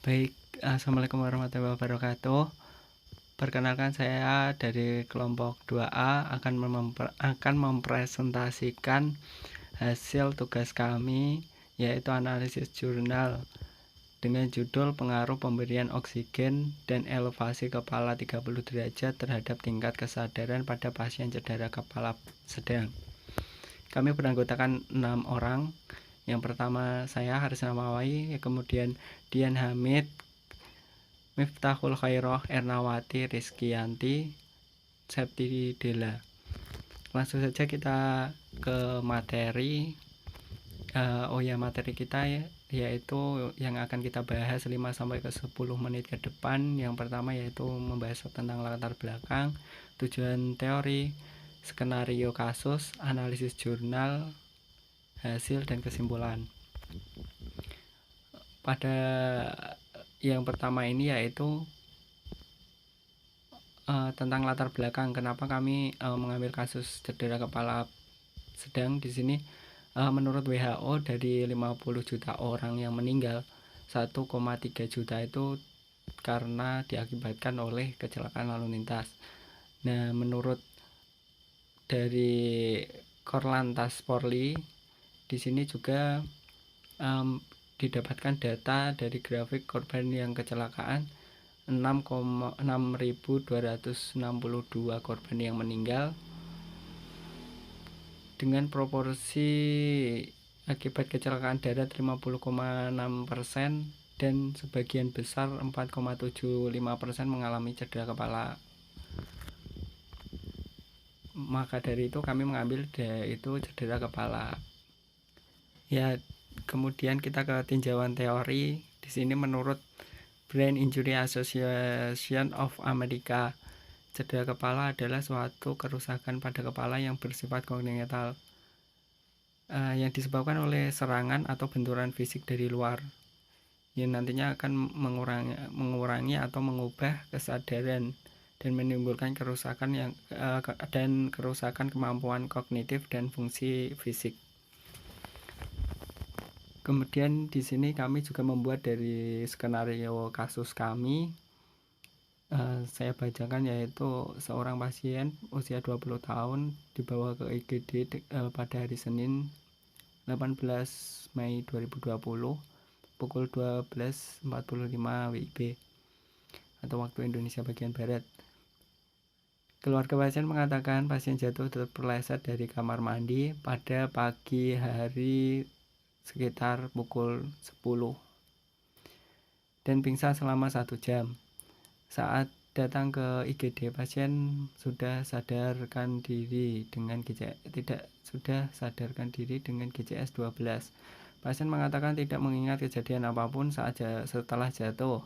Baik, assalamualaikum warahmatullahi wabarakatuh. Perkenalkan, saya dari kelompok 2A akan mempresentasikan hasil tugas kami, yaitu analisis jurnal dengan judul pengaruh pemberian oksigen dan elevasi kepala 30 derajat terhadap tingkat kesadaran pada pasien cedera kepala sedang. Kami beranggotakan 6 orang. Yang pertama saya Haris Namawai, kemudian Dian Hamid, Miftahul Khairoh, Ernawati, Rizkyanti, Septi Dela. Langsung saja kita ke materi. Materi kita yaitu yang akan kita bahas 5-10 menit ke depan. Yang pertama yaitu membahas tentang latar belakang, tujuan teori, skenario kasus, analisis jurnal, hasil dan kesimpulan. Pada yang pertama ini yaitu tentang latar belakang kenapa kami mengambil kasus cedera kepala sedang di sini. Menurut WHO dari 50 juta orang yang meninggal, 1,3 juta itu karena diakibatkan oleh kecelakaan lalu lintas. Nah, menurut dari Korlantas Polri, di sini juga didapatkan data dari grafik korban yang kecelakaan 6.262 korban yang meninggal dengan proporsi akibat kecelakaan darat 50,6% dan sebagian besar 4,75% mengalami cedera kepala. Maka dari itu kami mengambil itu cedera kepala. Ya, kemudian kita ke tinjauan teori. Di sini menurut Brain Injury Association of America, cedera kepala adalah suatu kerusakan pada kepala yang bersifat kongenital, yang disebabkan oleh serangan atau benturan fisik dari luar, yang nantinya akan mengurangi atau mengubah kesadaran dan menimbulkan kerusakan kerusakan kemampuan kognitif dan fungsi fisik. Kemudian di sini kami juga membuat dari skenario kasus kami. Saya bacakan, yaitu seorang pasien usia 20 tahun dibawa ke IGD pada hari Senin 18 Mei 2020 pukul 12.45 WIB atau waktu Indonesia bagian Barat. Keluarga pasien mengatakan pasien jatuh terpeleset dari kamar mandi pada pagi hari sekitar pukul 10 dan pingsan selama 1 jam. Saat datang ke IGD, pasien sudah sadarkan diri dengan GCS 12. Pasien mengatakan tidak mengingat kejadian apapun setelah jatuh.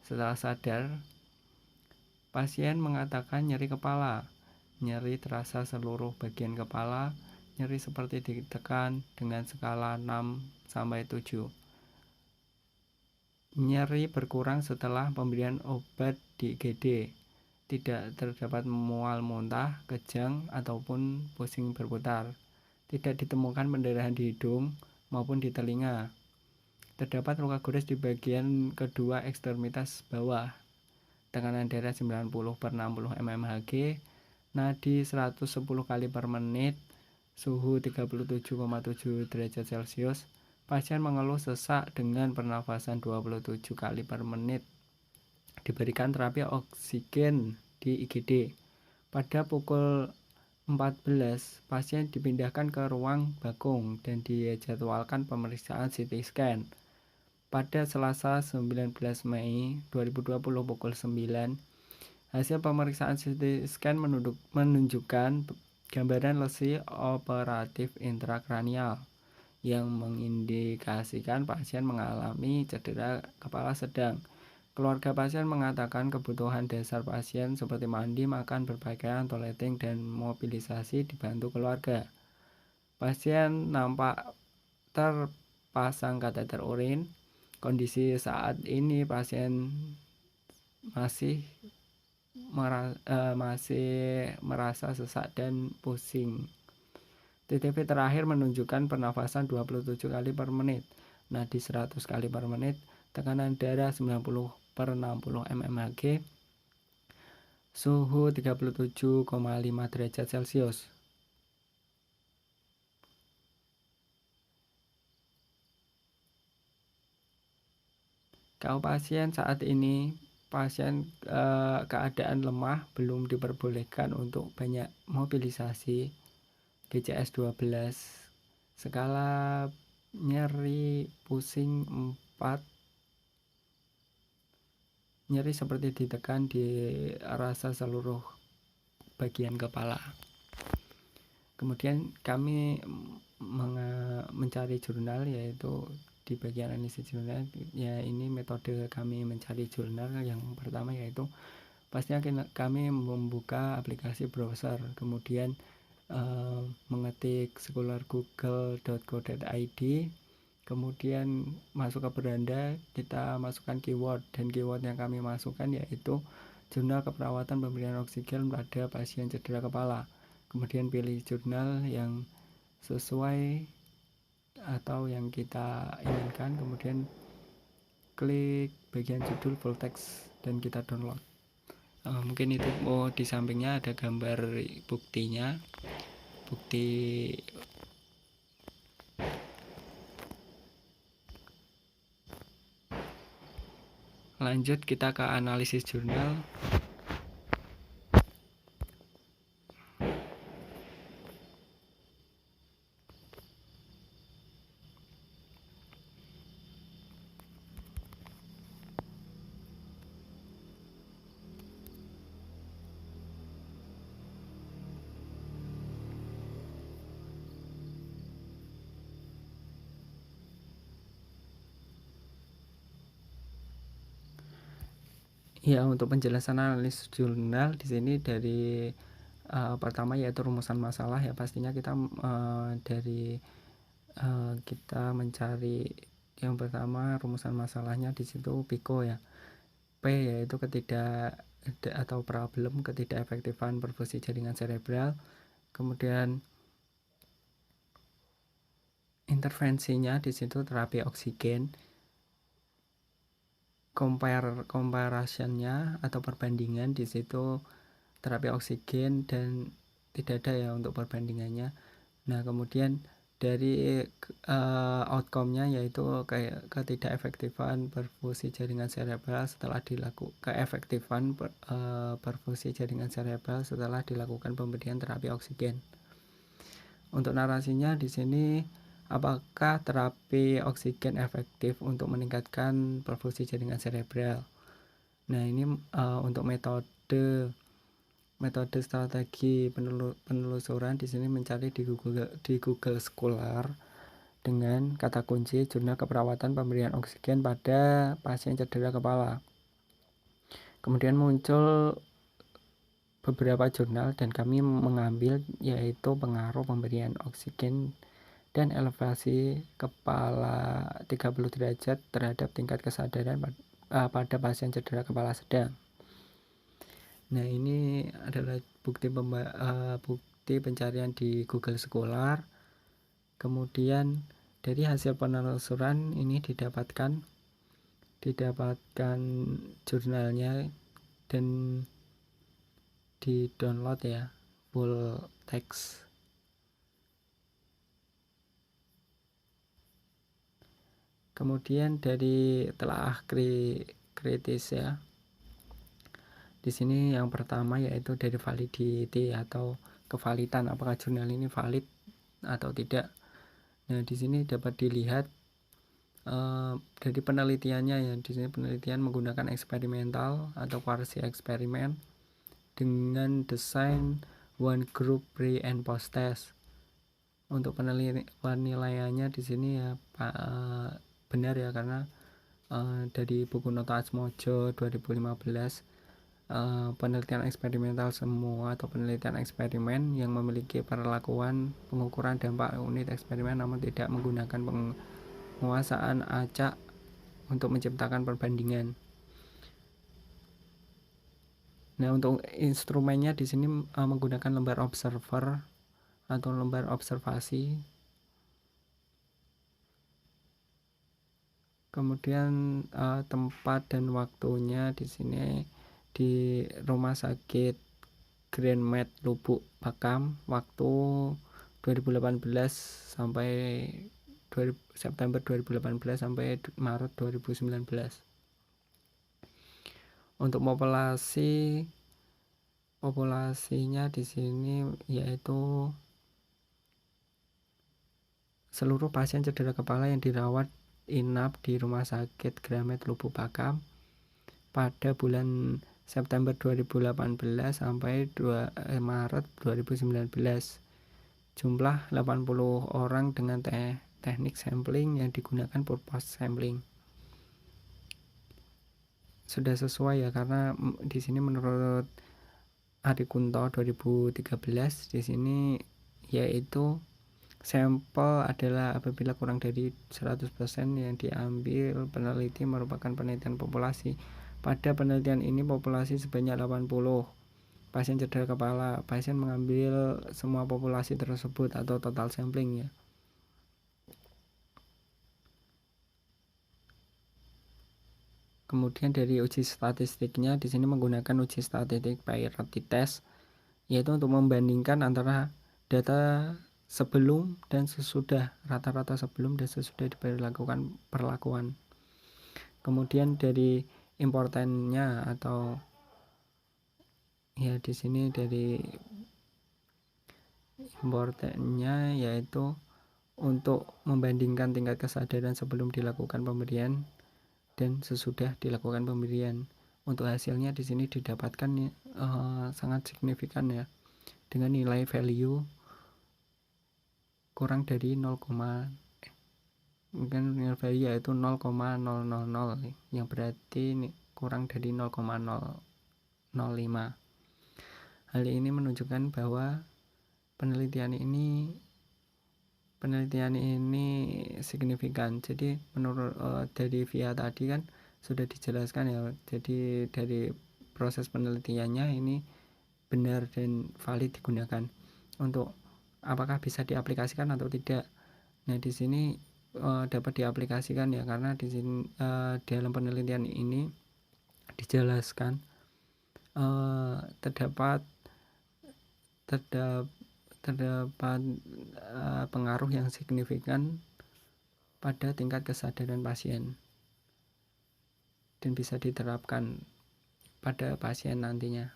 Setelah sadar, pasien mengatakan nyeri kepala, nyeri terasa seluruh bagian kepala, nyeri seperti ditekan dengan skala 6-7. Nyeri berkurang setelah pemberian obat di IGD. Tidak terdapat mual muntah, kejang, ataupun pusing berputar. Tidak ditemukan pendarahan di hidung maupun di telinga. Terdapat luka gores di bagian kedua ekstremitas bawah. Tekanan darah 90/60 mmHg, nadi 110 kali per menit, suhu 37,7 derajat Celcius. Pasien mengeluh sesak dengan pernafasan 27 kali per menit. Diberikan terapi oksigen di IGD. Pada pukul 14, pasien dipindahkan ke ruang bakung dan dijadwalkan pemeriksaan CT scan. Pada Selasa 19 Mei 2020 pukul 9, hasil pemeriksaan CT scan menunjukkan gambaran lesi operatif intrakranial yang mengindikasikan pasien mengalami cedera kepala sedang. Keluarga pasien mengatakan kebutuhan dasar pasien seperti mandi, makan, berpakaian, toileting, dan mobilisasi dibantu keluarga. Pasien nampak terpasang kateter urin. Kondisi saat ini pasien masih merasa sesak dan pusing. TTP terakhir menunjukkan pernafasan 27 kali per menit, nadi 100 kali per menit, tekanan darah 90/60 mmHg, suhu 37,5 derajat Celcius. Kalau pasien saat ini, pasien keadaan lemah, belum diperbolehkan untuk banyak mobilisasi. DCS 12, skala nyeri pusing 4, nyeri seperti ditekan di rasa seluruh bagian kepala. Kemudian kami mencari jurnal, yaitu di bagian analisis jurnal, ya ini metode kami mencari jurnal. Yang pertama yaitu pastinya kami membuka aplikasi browser, kemudian mengetik Scholar google.co.id, kemudian masuk ke beranda, kita masukkan keyword, dan keyword yang kami masukkan yaitu jurnal keperawatan pemberian oksigen pada pasien cedera kepala. Kemudian pilih jurnal yang sesuai atau yang kita inginkan, kemudian klik bagian judul full text dan kita download. Mungkin itu. Di sampingnya ada gambar buktinya, bukti lanjut kita ke analisis jurnal. Ya, untuk penjelasan analisis jurnal di sini dari pertama yaitu rumusan masalah, ya pastinya kita dari kita mencari yang pertama rumusan masalahnya di situ PICO ya. P yaitu atau problem ketidakefektifan perfusi jaringan cerebral. Kemudian intervensinya di situ terapi oksigen. Comparationnya atau perbandingan di situ terapi oksigen dan tidak ada ya untuk perbandingannya. Nah, kemudian dari outcome-nya yaitu kayak ketidakefektifan perfusi jaringan cerebral setelah dilakukan perfusi jaringan cerebral setelah dilakukan pemberian terapi oksigen. Untuk narasinya di sini, apakah terapi oksigen efektif untuk meningkatkan perfusi jaringan cerebral? Nah, ini untuk metode strategi penelusuran di sini mencari di Google Scholar dengan kata kunci jurnal keperawatan pemberian oksigen pada pasien cedera kepala. Kemudian muncul beberapa jurnal dan kami mengambil yaitu pengaruh pemberian oksigen dan elevasi kepala 30 derajat terhadap tingkat kesadaran pada pasien cedera kepala sedang. Nah, ini adalah bukti pencarian di Google Scholar. Kemudian dari hasil penelusuran ini didapatkan jurnalnya dan di download ya, full text. Kemudian dari telaah kritis ya. Di sini yang pertama yaitu dari validity atau kevalidan, apakah jurnal ini valid atau tidak. Nah, di sini dapat dilihat dari penelitiannya ya. Di sini penelitian menggunakan eksperimental atau quasi eksperimen dengan desain one group pre and post test. Untuk penilaiannya di sini ya benar ya, karena dari buku Nota Atmojo 2015 penelitian eksperimental semua atau penelitian eksperimen yang memiliki perlakuan pengukuran dampak unit eksperimen namun tidak menggunakan penguasaan acak untuk menciptakan perbandingan. Nah, untuk instrumennya di sini menggunakan lembar observer atau lembar observasi. Kemudian tempat dan waktunya di sini di Rumah Sakit Grand Med Lubuk Pakam, waktu 2018 sampai September 2018 sampai Maret 2019. Untuk populasinya di sini yaitu seluruh pasien cedera kepala yang dirawat inap di Rumah Sakit Grand Med Lubuk Pakam pada bulan September 2018 sampai Maret 2019. Jumlah 80 orang dengan teknik sampling yang digunakan purpose sampling. Sudah sesuai ya, karena di sini menurut Arikunto 2013 di sini yaitu sampel adalah apabila kurang dari 100% yang diambil peneliti merupakan penelitian populasi. Pada penelitian ini populasi sebanyak 80 pasien cedera kepala. Pasien mengambil semua populasi tersebut atau total sampling ya. Kemudian dari uji statistiknya di sini menggunakan uji statistik Pearson test, yaitu untuk membandingkan antara data sebelum dan sesudah, rata-rata sebelum dan sesudah diberlakukan perlakuan. Kemudian dari importannya atau ya di sini dari importannya yaitu untuk membandingkan tingkat kesadaran sebelum dilakukan pemberian dan sesudah dilakukan pemberian. Untuk hasilnya di sini didapatkan sangat signifikan ya, dengan nilai value kurang dari 0, mungkin nilai value yaitu 0,000 yang berarti kurang dari 0,005. Hal ini menunjukkan bahwa penelitian ini signifikan. Jadi menurut dari via tadi kan sudah dijelaskan ya, jadi dari proses penelitiannya ini benar dan valid digunakan. Untuk apakah bisa diaplikasikan atau tidak, nah di sini dapat diaplikasikan ya, karena di sini dalam penelitian ini dijelaskan terdapat pengaruh yang signifikan pada tingkat kesadaran pasien dan bisa diterapkan pada pasien nantinya.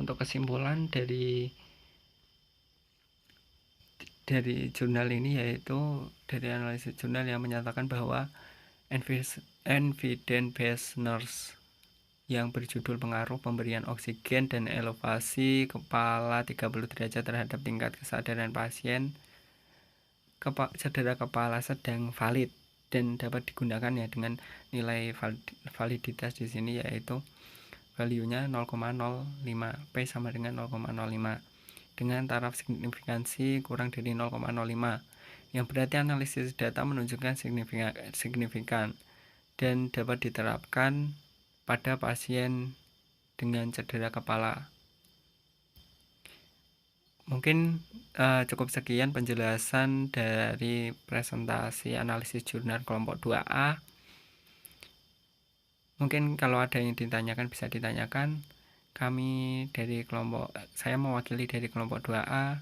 Untuk kesimpulan dari jurnal ini, yaitu dari analisis jurnal yang menyatakan bahwa evidence-based nurse yang berjudul pengaruh pemberian oksigen dan elevasi kepala 30 derajat terhadap tingkat kesadaran pasien cedera kepala sedang valid dan dapat digunakan ya, dengan nilai validitas di sini yaitu value-nya 0,05, P sama dengan 0,05 dengan taraf signifikansi kurang dari 0,05, yang berarti analisis data menunjukkan signifikan dan dapat diterapkan pada pasien dengan cedera kepala. Mungkin cukup sekian penjelasan dari presentasi analisis jurnal kelompok 2A. Mungkin kalau ada yang ditanyakan bisa ditanyakan. Saya mewakili dari kelompok 2A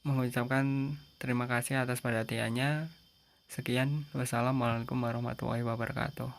mengucapkan terima kasih atas perhatiannya. Sekian, wassalamualaikum warahmatullahi wabarakatuh.